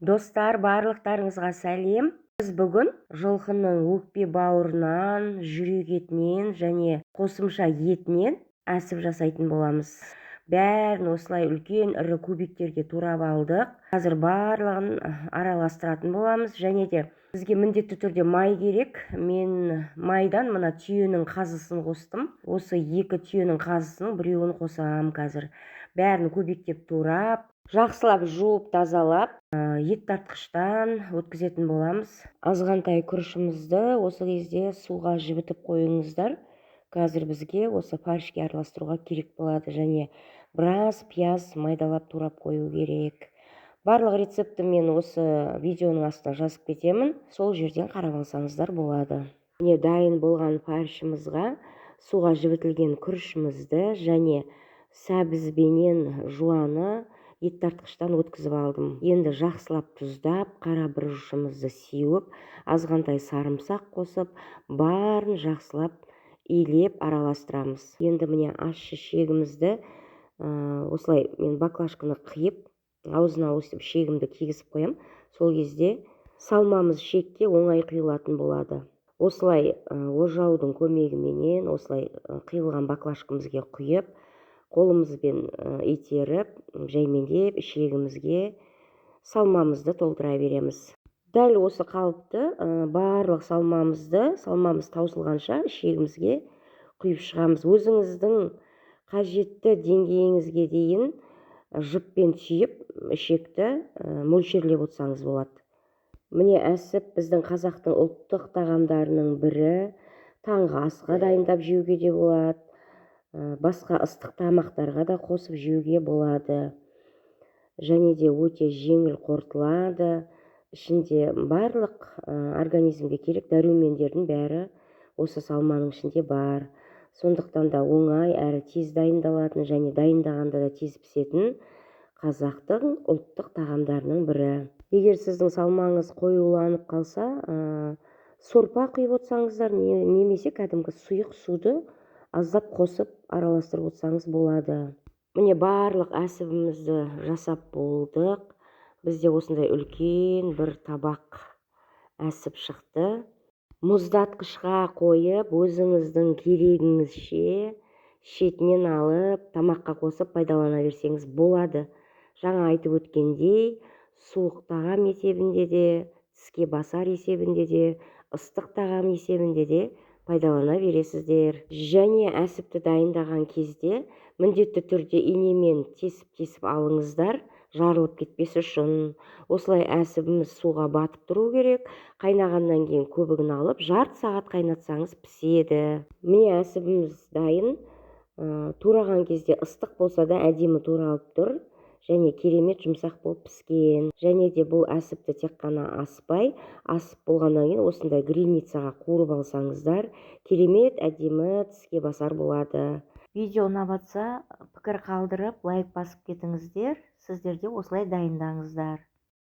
Достар, барлықтарыңызға сәлем. Біз бүгін жылқының өкпе бауырынан, жүрек етінен және қосымша етінен әсіп жасайтын боламыз. Бәрін осылай үлкен ірі кубиктерге турап алдық. Қазір барлығын араластыратын боламыз. Және де бізге міндетті түрде май керек. Мен майдан мына түйенің қазысын қостым. Осы екі түйенің қазысының біреуін қосам қазір. Бәрін кубиктеп турап, жақсылап жуып тазалап, ет тартқыштан өткізетін боламыз. Азғантай күрішімізді осы кезде суға жібітіп қойыңыздар. Қазір бізге осы фаршке араластыруға керек болады, және біраз пияз майдалап турап қою керек. Барлық рецепті мен осы видеоның астына жазып кетемін, сол жерден қарап алсаңыздар болады. Міне дайын болған фаршымызға суға жібітілген күрішімізді және сәбізбенен жуаны ет тартқыштан өткізіп алдым. Енді жақсылап тұздап, қара бұрышымызды сеуіп, азғантай сарымсақ қосып, барын жақсылап илеп араластырамыз. Енді міне ащы шегімізді осылай мен баклажканы қиып, аузына өстіп шегімді кигізіп қоям. Сол кезде салмамыз шекке оңай құйылатын болады. Осылай ожаудың көмегіменен осылай қиылған баклажкамызге құйып, қолымызбен итеріп, жаймендеп шегімізге салмамызды толтыра береміз. Дәл осы қалыпты барлық салмамыз таусылғанша шегімізге құйып шығамыз. Өзіңіздің қажетті деңгейіңізге дейін жіппен түйіп, ішекті мөлшерлеп отырсаңыз болады. Міне әсіп біздің қазақтың ұлттық тағамдарының бірі. Таңғы асқа дайындап жеуге де болады. Басқа ыстық тамақтарға да қосып жеуге болады. Және де өте жеңіл қорытылады. Ішінде барлық организмге керек дәрумендердің бәрі осы салманың ішінде бар. Сондықтан да оңай әрі тез дайындалатын және дайындағанда да тез пісетін қазақтың ұлттық тағамдарының бірі. Егер сіздің салмаңыз қоюланып қалса, сорпа құйып отырсаңыздар, немесе кәдімгі сұйық суды аздап қосып араластырып отырсаңыз болады. Міне барлық әсібімізді жасап болдық. Бізде осындай үлкен бір табақ әсіп шықты. Мұздатқышқа қойып, өзіңіздің керегіңізше шетінен алып, тамаққа қосып пайдалана берсеңіз болады. Жаңа айтып өткендей, суық тағам есебінде де, тіске басар есебінде де, ыстық тағам есебінде де пайдалана бересіздер. Және әсіпті дайындаған кезде міндетті түрде инемен тесіп алыңыздар, жарылып кетпес үшін. Осылай әсібіміз суға батып тұру керек. Қайнағаннан кейін көбігін алып, жарты сағат қайнатсаңыз піседі. Міне әсібіміз дайын. Тураған кезде ыстық болса да әдемі туралып тұр. Және керемет жұмсақ болып піскен. Және де бұл әсіпті тек қана аспай, асып болғаннан кейін осындай грильницаға қуырып алсаңыздар, керемет әдемі тіске басар болады. Видео ұнап жатса, пікір қалдырып, лайк басып кетіңіздер. Сіздер де осылай дайындаңыздар.